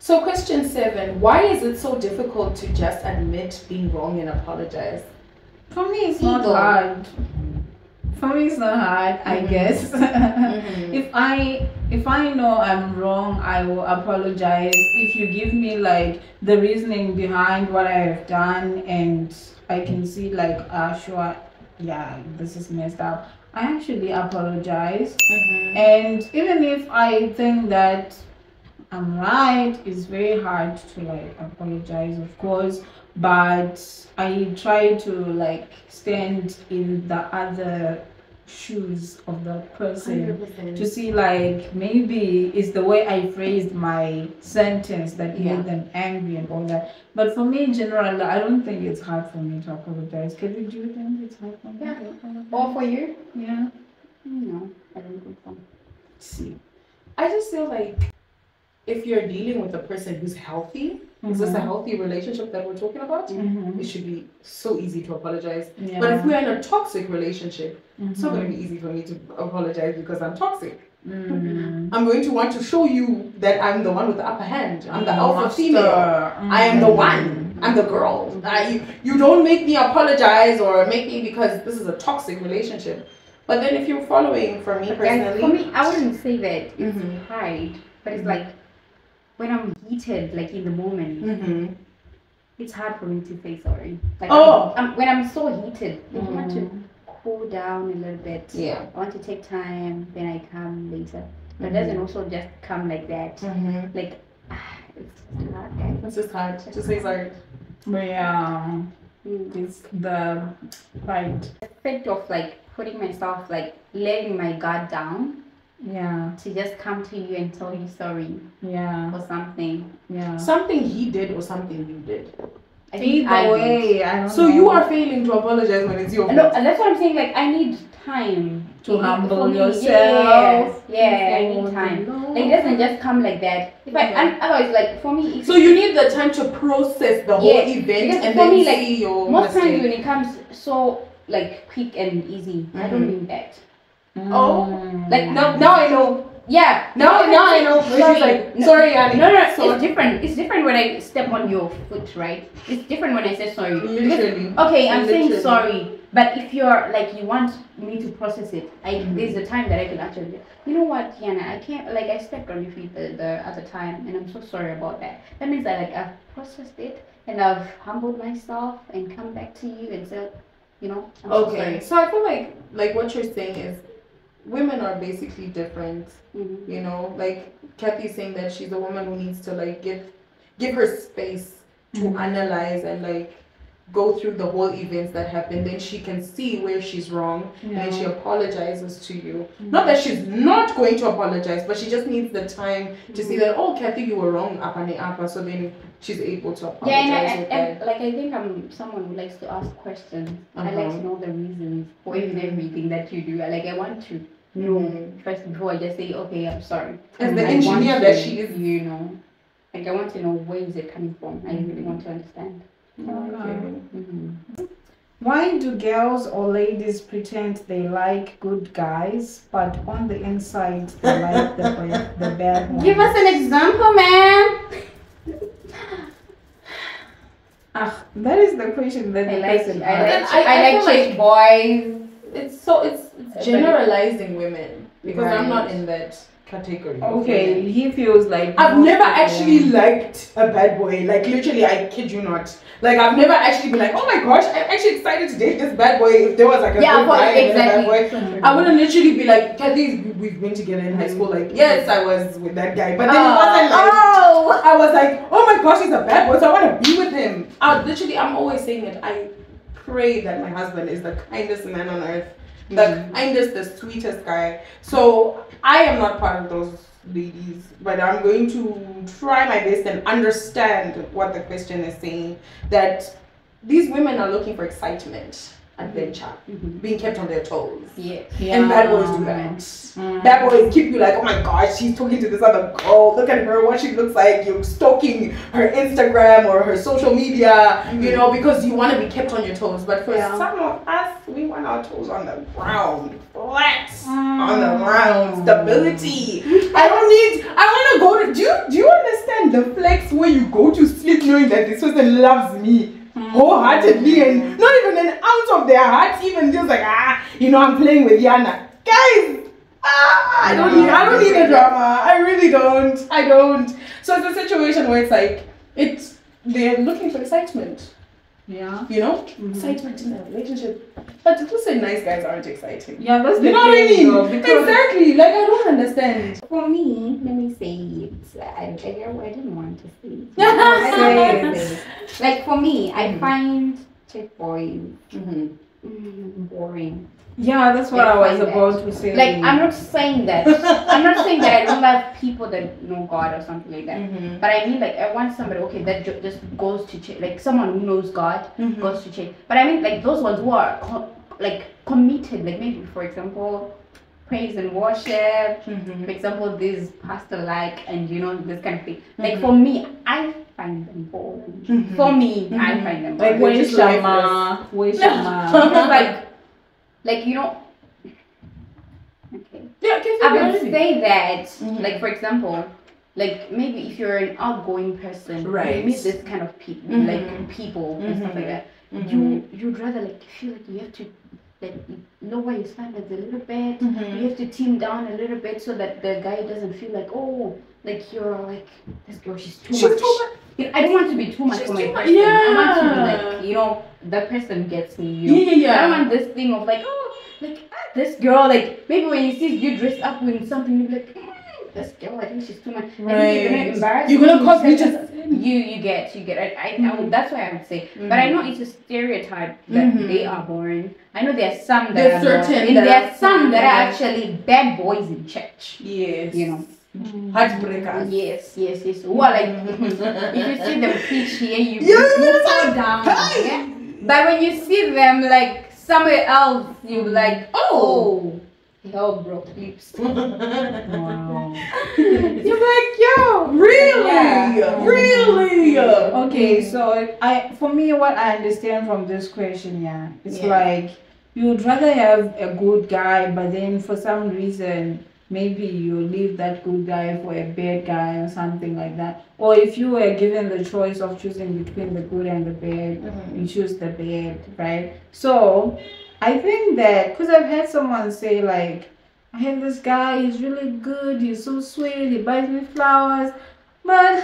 So question 7, why is it so difficult to just admit being wrong and apologize? For me, it's not hard. For me, it's not hard, I guess. If I know I'm wrong, I will apologize. If you give me like the reasoning behind what I have done, and I can see like, sure, yeah, this is messed up, I actually apologize. And even if I think that I'm right, it's very hard to like apologize, of course, but I try to like stand in the other shoes of the person 100%. to see like maybe it's the way I phrased my sentence that made them angry and all that. But for me in general, I don't think it's hard for me to apologize. Can you do think it's hard for me to apologize? Or for you? Yeah. No, I don't think so. See, I just feel like if you're dealing with a person who's healthy, is this a healthy relationship that we're talking about? It should be so easy to apologize. Yeah. But if we're in a toxic relationship, it's not going to be easy for me to apologize because I'm toxic. I'm going to want to show you that I'm the one with the upper hand. I'm the alpha female. I am the one. I'm the girl. You don't make me apologize or make me, because this is a toxic relationship. But then if you're following, for me personally, for me, I wouldn't say that it's pride, but it's like when I'm heated, like in the moment, it's hard for me to say sorry. Like when I'm so heated, I want to cool down a little bit. Yeah. I want to take time, then I come later. But it doesn't also just come like that. Like it's hard, guys. It's just hard to say sorry. Yeah. It's the pride. The effect of like putting myself, like letting my guard down. Yeah. To just come to you and tell you sorry. Yeah. Or something. Yeah. Something he did or something you did. I think Either way, I don't So know. you are failing to apologize when it's your fault. No, that's what I'm saying. Like I need time to humble for me. yourself. Yeah, I need time. Like it doesn't just come like that. If otherwise, like for me, so you need the time to process the whole event and for then me, like, see your most mistake. times when it comes so like quick and easy, I don't mean that. Oh, like now I know. Yeah. Now I know. Sorry. She's like, sorry, Annie. No. So It's different. It's different when I step on your foot, right? It's different when I say sorry. Literally. Because, okay, I'm saying sorry, but if you're like you want me to process it, there's a time that I can actually. You know what, Yana? I can't. Like I stepped on your feet the other time, and I'm so sorry about that. That means that like I've processed it and I've humbled myself and come back to you and said, you know. I'm so sorry. So I feel like what you're saying is, women are basically different. You know, like Kathy's saying that she's a woman who needs to like give her space to analyze and like go through the whole events that happened. Then she can see where she's wrong and then she apologizes to you. Not that she's not going to apologize, but she just needs the time to see that, oh, Kathy, you were wrong, apa, so then she's able to apologize. Yeah, and like I think I'm someone who likes to ask questions. I like to know the reasons for even everything that you do. I want to know first before I just say, okay, I'm sorry. As the engineer that she is, you know, like I want to know where is it coming from. I really want to understand. Why do girls or ladies pretend they like good guys, but on the inside they like the bad ones? Give us an example, man. That is the question that I the like person I I like feel chick boys. It's generalizing women because I'm not in that category. Okay, he feels like I've never actually liked a bad boy. Like literally, I kid you not. Like I've never actually been like, oh my gosh, I'm actually excited to date this bad boy. If there was like a good guy and a bad boy, I wouldn't literally be like, Kathy, we've been together in high school. Like yes, I was with that guy, but then it wasn't like I was like, oh my gosh, he's a bad boy, so I want to be with him. I'm always saying it. I pray that my husband is the kindest man on earth. The kindest, the sweetest guy. So I am not part of those ladies, but I'm going to try my best and understand what the question is saying. That these women are looking for excitement. adventure, being kept on their toes. Yeah. And bad boys do that. Bad boys keep you like, oh my gosh, she's talking to this other girl. Look at her, what she looks like. You're stalking her Instagram or her social media, you know, because you want to be kept on your toes. But for some of us, we want our toes on the ground, flat on the ground, stability. I want to go to. Do you understand the flex where you go to sleep knowing that this person loves me? Wholeheartedly, and not even an ounce of their heart even just like, you know, I'm playing with Yana. Guys, I don't need a drama. I really don't. I don't. So it's a situation where it's like they're looking for excitement. Yeah. You know? Excitement in a relationship. But who said nice guys aren't exciting? Yeah, that's the you know what I mean? Exactly. Like, I don't understand. For me, let me say it. I didn't want to say it. Like, for me, I find chick boys boring. Yeah, that's what I was about to say. Like, I'm not saying that. I'm not saying that I don't love people that know God or something like that. But I mean, like, I want somebody, okay, that just goes to church. Like, someone who knows God goes to church. But I mean, like, those ones who are, committed. Like, maybe, for example, praise and worship. For example, this pastor-like and, you know, this kind of thing. Like, for me, I find them boring. For me, I find them boring. Like, where's Shama? Like, you know, okay. Yeah, I would say that, like, for example, like, maybe if you're an outgoing person, you meet this kind of people, like, people and stuff like that, you'd rather, like, feel like you have to, like, lower your standards a little bit, you have to tame down a little bit so that the guy doesn't feel like, oh, like, you're like, this girl, she's too much. You know, I don't want to be too much for my person. I want to be like, you know, that person gets me. I don't want this thing of like, oh, like this girl, like maybe when you see you dressed up with something, you're like, this girl, I think she's too much. Right. You're gonna embarrass. You're gonna cause me just. You get. I would, that's why I would say. But I know it's a stereotype that they are boring. I know there are some that are certain. And there are some that are actually bad boys in church. Yes. You know. Heartbreakers. Yes. Well, like if you see them preach here, you fall down. Yeah? But when you see them like somewhere else, you like, oh, hell broke lips. Wow. You're like, yo, really, really. Okay, so for me, what I understand from this question, it's like you would rather have a good guy, but then for some reason, maybe you leave that good guy for a bad guy or something like that. Or if you were given the choice of choosing between the good and the bad, you choose the bad, right? So I think that, because I've had someone say like, I have this guy, he's really good, he's so sweet, he buys me flowers, but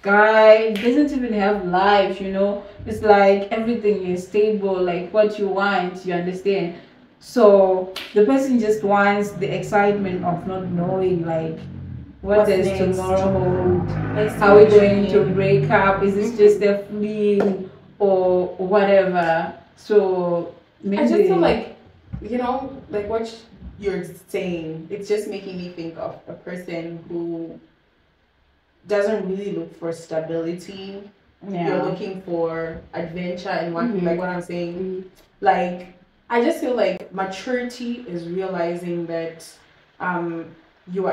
guy doesn't even have life, you know? It's like everything is stable, like what you want, you understand? So the person just wants the excitement of not knowing like what does tomorrow hold? Are we going to break up? Is this just a fling or whatever? So maybe I just feel like, you know, like what you're saying, it's just making me think of a person who doesn't really look for stability. You're looking for adventure and like what I'm saying. Like, I just feel like maturity is realizing that you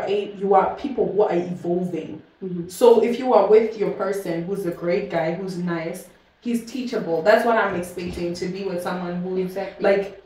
are people who are evolving. So if you are with your person who's a great guy, who's nice, he's teachable. That's what I'm expecting, to be with someone who is like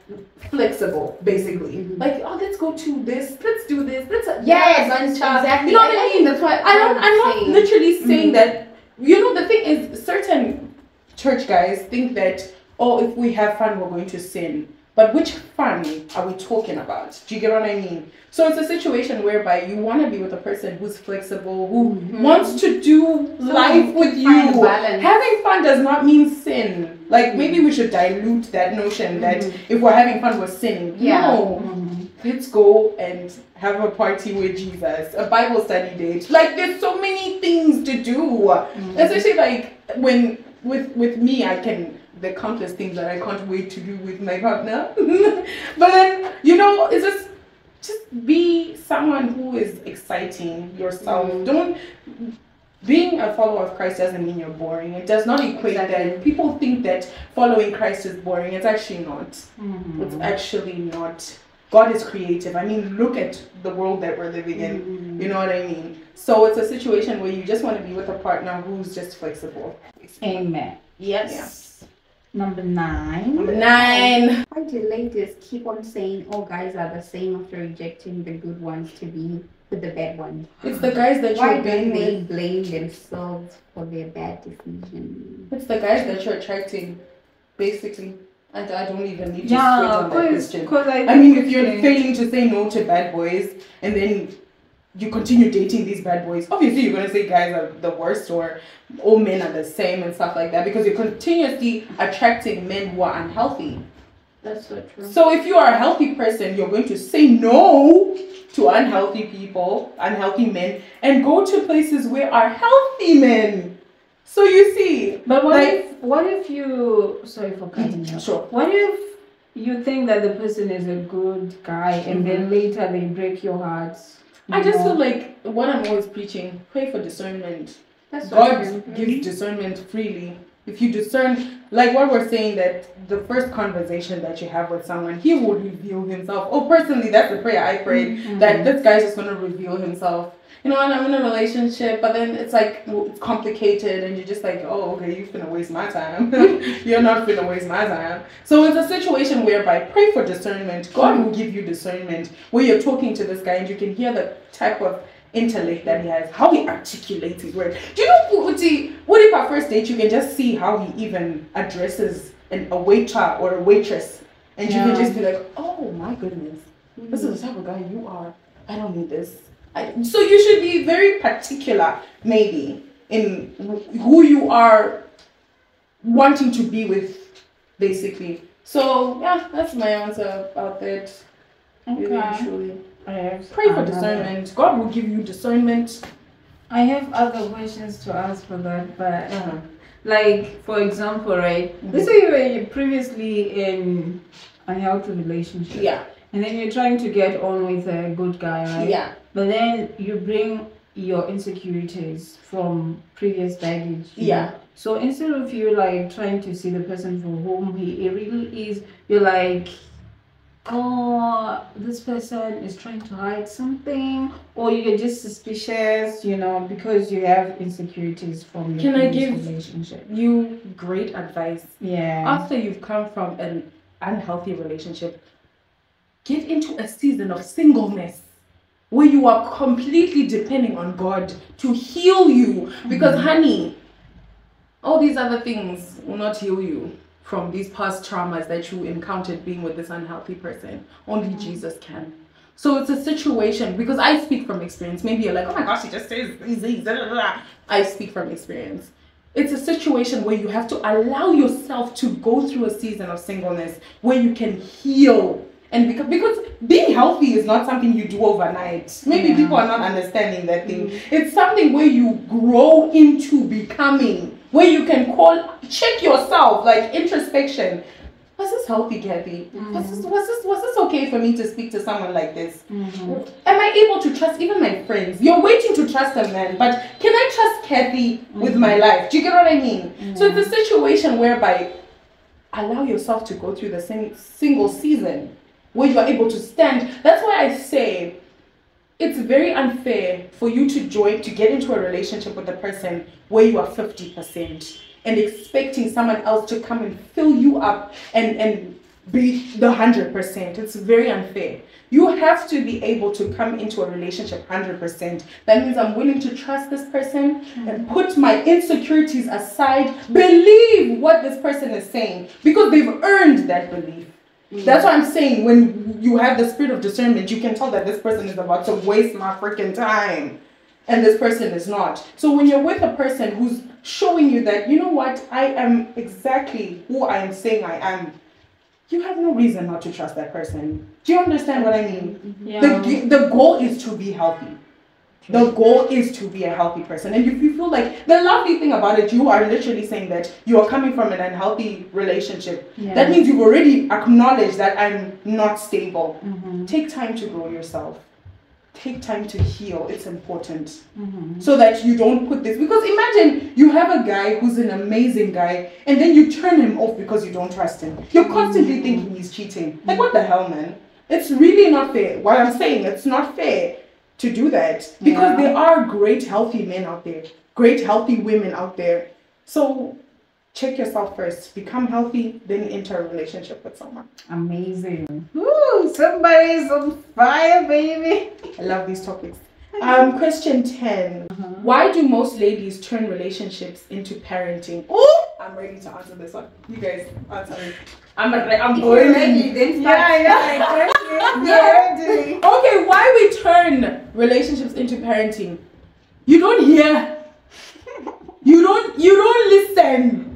flexible, basically. Like, oh, let's go to this, let's do this, let's exactly. You know what I mean? That's what I'm not literally saying that. You know, the thing is, certain church guys think that, oh, if we have fun, we're going to sin. But which fun are we talking about? Do you get what I mean? So it's a situation whereby you want to be with a person who's flexible, who wants to do life with you. Having fun does not mean sin. Like, maybe we should dilute that notion that if we're having fun, we're sinning. No. Let's go and have a party with Jesus, a Bible study date. Like, there's so many things to do. Especially like when with me, the countless things that I can't wait to do with my partner. But then, you know, it's just be someone who is exciting yourself. Don't being a follower of Christ doesn't mean you're boring. It does not equate that. People think that following Christ is boring. It's actually not. It's actually not. God is creative. I mean, look at the world that we're living in. You know what I mean? So it's a situation where you just want to be with a partner who's just flexible. Amen. Yes. Number 9. Number 9. Why do ladies keep on saying all guys are the same after rejecting the good ones to be with the bad ones? It's the guys that Why you're being don't they with. blame themselves for their bad decision? It's the guys that you're attracting, basically. I don't even need to sweat on that question. I mean, if you're failing to say no to bad boys and then you continue dating these bad boys, obviously you're going to say guys are the worst or all men are the same and stuff like that, because you're continuously attracting men who are unhealthy. That's so true. So if you are a healthy person, you're going to say no to unhealthy people, unhealthy men, and go to places where are healthy men. So you see, but what if you, sorry for cutting you. Sure. What if you think that the person is a good guy and then later they break your heart? I just feel like what I'm always preaching, pray for discernment. That's God gives discernment freely. If you discern, like what we're saying, that the first conversation that you have with someone, he will reveal himself. Oh, personally, that's the prayer I prayed, that this guy's just going to reveal himself. You know, and I'm in a relationship, but then it's like, it's complicated, and you're just like, oh, okay, you're finna waste my time. You're not finna waste my time. So it's a situation whereby pray for discernment. God will give you discernment, where you're talking to this guy and you can hear the type of intellect that he has, how he articulates his words. Do you know, what if at first date you can just see how he even addresses a waiter or a waitress, and you can just be like, oh my goodness, this is the type of guy you are. I don't need this. So you should be very particular, maybe, in who you are wanting to be with, basically. So yeah, that's my answer about that. Okay. Pray for discernment. God will give you discernment. I have other questions to ask for that, but like, for example, right? Let's say you were previously in a healthy relationship. Yeah. And then you're trying to get on with a good guy, right? Yeah. But then you bring your insecurities from previous baggage. Yeah. So instead of you like trying to see the person for whom he really is, you're like, oh, this person is trying to hide something, or you're just suspicious, you know, because you have insecurities from your relationship. You great advice? Yeah. After you've come from an unhealthy relationship, get into a season of singleness where you are completely depending on God to heal you. Because, honey, all these other things will not heal you from these past traumas that you encountered being with this unhealthy person. Only Jesus can. So it's a situation, because I speak from experience. Maybe you're like, oh my gosh, he just says easy. I speak from experience. It's a situation where you have to allow yourself to go through a season of singleness where you can heal. And because being healthy is not something you do overnight. Maybe people are not understanding that thing. It's something where you grow into becoming, where you can check yourself, like introspection. Was this healthy, Kathy? Was this okay for me to speak to someone like this? Am I able to trust even my friends? You're waiting to trust a man, but can I trust Kathy with my life? Do you get what I mean? So it's a situation whereby allow yourself to go through the same single season where you are able to stand. That's why I say it's very unfair for you to get into a relationship with a person where you are 50% and expecting someone else to come and fill you up and be the 100%. It's very unfair. You have to be able to come into a relationship 100%. That means I'm willing to trust this person and put my insecurities aside, believe what this person is saying, because they've earned that belief. That's what I'm saying. When you have the spirit of discernment, you can tell that this person is about to waste my freaking time, and this person is not. So when you're with a person who's showing you that, you know what, I am exactly who I am saying I am, you have no reason not to trust that person. Do you understand what I mean? Yeah. The goal is to be healthy. The goal is to be a healthy person. And if you feel like, the lovely thing about it, you are literally saying that you are coming from an unhealthy relationship. Yeah. That means you've already acknowledged that I'm not stable. Take time to grow yourself. take time to heal. It's important. So that you don't put this, because imagine you have a guy who's an amazing guy and then you turn him off because you don't trust him. You're constantly thinking he's cheating. Like, what the hell, man? It's really not fair. What I'm saying, it's not fair to do that, because there are great healthy men out there, great healthy women out there. So check yourself first, become healthy, then enter a relationship with someone. Amazing. Woo, somebody's on fire, baby. I love these topics. Question 10. Why do most ladies turn relationships into parenting? Oh, I'm ready to answer this one. You guys answer it. I'm going ready. Then Okay, why we turn relationships into parenting? You don't hear. You don't listen.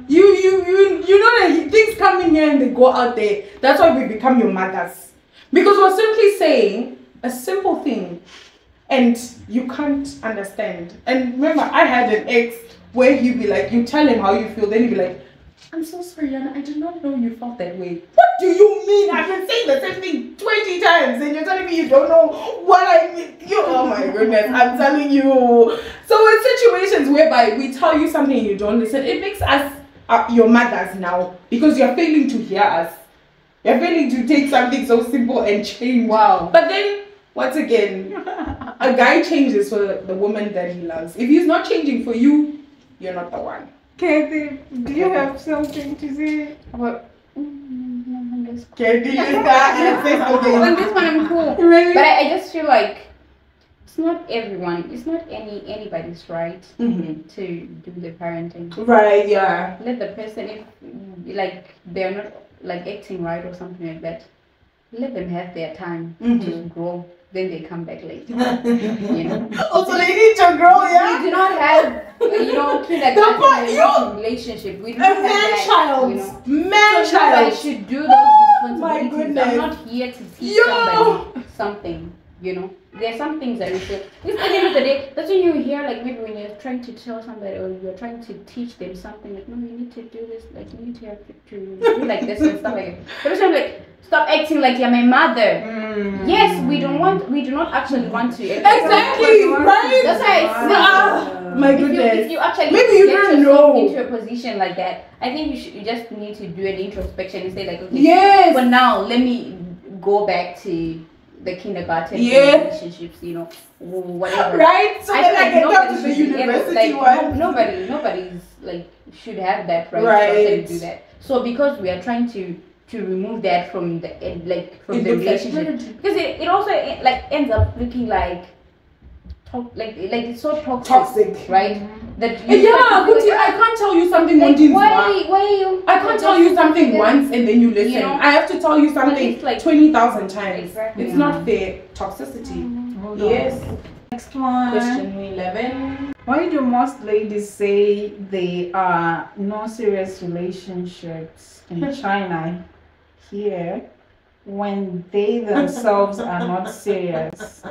You know that things come in here and they go out there. That's why we become your mothers. Because we're simply saying a simple thing and you can't understand. And remember, I had an ex where he'd be like, you tell him how you feel, then he'd be like, I'm so sorry, Yana, I did not know you felt that way. What do you mean? I've been saying the same thing 20 times and you're telling me you don't know what I mean. Oh my goodness, I'm telling you. So in situations whereby we tell you something and you don't listen, it makes us your mothers now, because you're failing to hear us. You're failing to take something so simple and change. Wow. But then, once again, a guy changes for the woman that he loves. If he's not changing for you, you're not the one. Kathy, do you have something to say? What? Kathy, On this one, I'm cool. Really? But I just feel like it's not everyone. It's not anybody's right to do the parenting. Right. Yeah. Let the person, if like they're not like acting right or something like that, let them have their time to grow. Then they come back later. You know. Also, they need to grow. Yeah. We do not have kindergarten relationship. We do not have man-child. You know. Man-child. I should do those responsibilities. My goodness. I'm not here to teach somebody something. You know, there are some things that we say. At the end of the day, that's when you hear, like, maybe when you're trying to tell somebody or you're trying to teach them something, like, no, you need to do this, like, you need to have to do like this and stuff like that. But I'm like, stop acting like you're my mother. Yes, we do not actually want to. Exactly, right? That's why I my goodness. If you actually maybe you don't know into a position like that, I think you just need to do an introspection and say, like, okay, yes, but now let me go back to the kindergarten relationships, you know, whatever. Right? So then I can come to the university one. Nobody's like should have that right to do that. So because we are trying to remove that from the the relationship, because it also like ends up looking like it's so toxic, right? That I can't tell you something why you I can't tell you something once and then you listen. You know? I have to tell you something like 20,000 times. Exactly. It's not fair. Toxicity. Yes. Next one. Question 11. Why do most ladies say they are no serious relationships in China here when they themselves are not serious?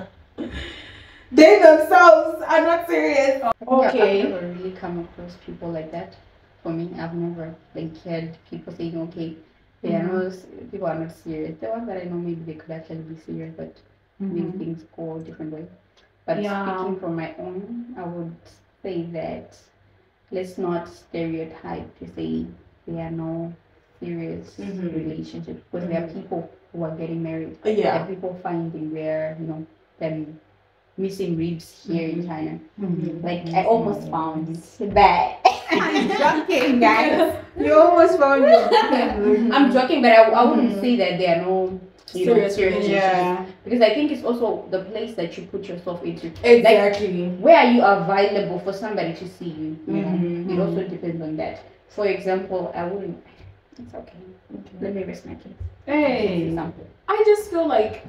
They themselves are not serious. Okay. I've never really come across people like that. For me, I've never heard people saying, okay, people are not serious. The ones that I know, maybe they could actually be serious, but maybe things go a different way. But speaking from my own, I would say that let's not stereotype to say there are no serious relationships, because there are people who are getting married. There are people finding their, them missing ribs here in China. Like I almost found that. I'm joking, guys. You almost found it. I'm joking, but I wouldn't say that there are no serious relationships. Because I think it's also the place that you put yourself into. Exactly. Like, where are you available for somebody to see you? You know? It also depends on that. For example, I wouldn't. It's okay. Let me rest my case. Hey. I just feel like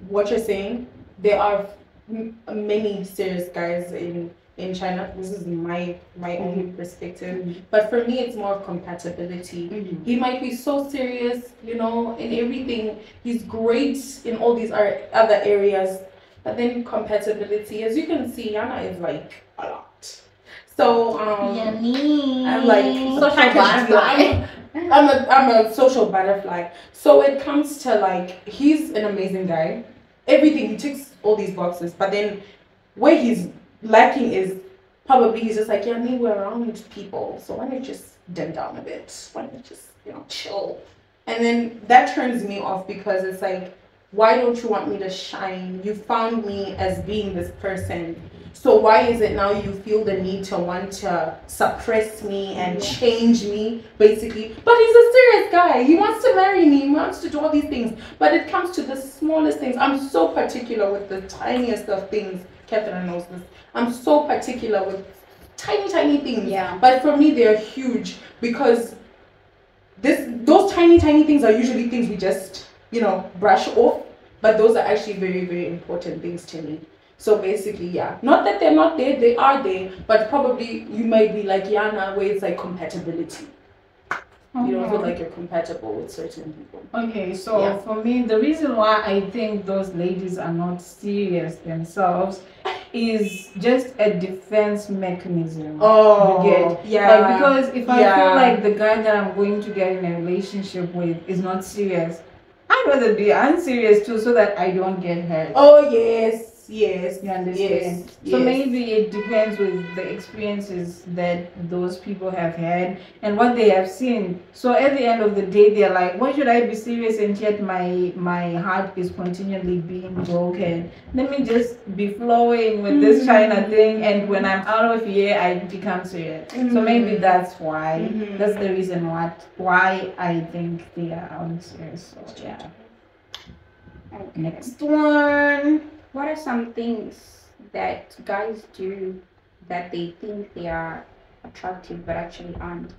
what you're saying, there are many serious guys in China. This is my only perspective, but for me it's more of compatibility. He might be so serious, in everything. He's great in all these other areas, but then compatibility, as you can see, Yana is like a lot. So I'm like social butterfly. I'm a social butterfly. So it comes to like, he's an amazing guy. everything. He ticks all these boxes, but then where he's lacking is probably he's just like, yeah, me, we're around people, so why don't you just dim down a bit? Why don't you just, chill? And then that turns me off because it's like, why don't you want me to shine? You found me as being this person. So why is it now you feel the need to want to suppress me and change me, basically? But he's a serious guy. He wants to marry me. He wants to do all these things. But it comes to the smallest things. I'm so particular with the tiniest of things. Catherine knows this. I'm so particular with tiny, tiny things. Yeah. But for me, they're huge because those tiny, tiny things are usually things we just, brush off. But those are actually very, very important things to me. So basically, yeah. Not that they're not there, they are there. But probably you might be like Yana, where it's like compatibility. You don't feel like you're compatible with certain people. Okay, so for me, the reason why I think those ladies are not serious themselves is just a defense mechanism. Oh, you get? Yeah. Like, because if I feel like the guy that I'm going to get in a relationship with is not serious, I'd rather be unserious too, so that I don't get hurt. Oh, yes. Yes, you understand. So maybe it depends with the experiences that those people have had and what they have seen. So at the end of the day, they're like, why should I be serious and yet my heart is continually being broken? Let me just be flowing with this China thing, and when I'm out of here, I become serious. So maybe that's why. That's the reason why I think they are unserious. So yeah. Okay. Next one. What are some things that guys do that they think they are attractive but actually aren't?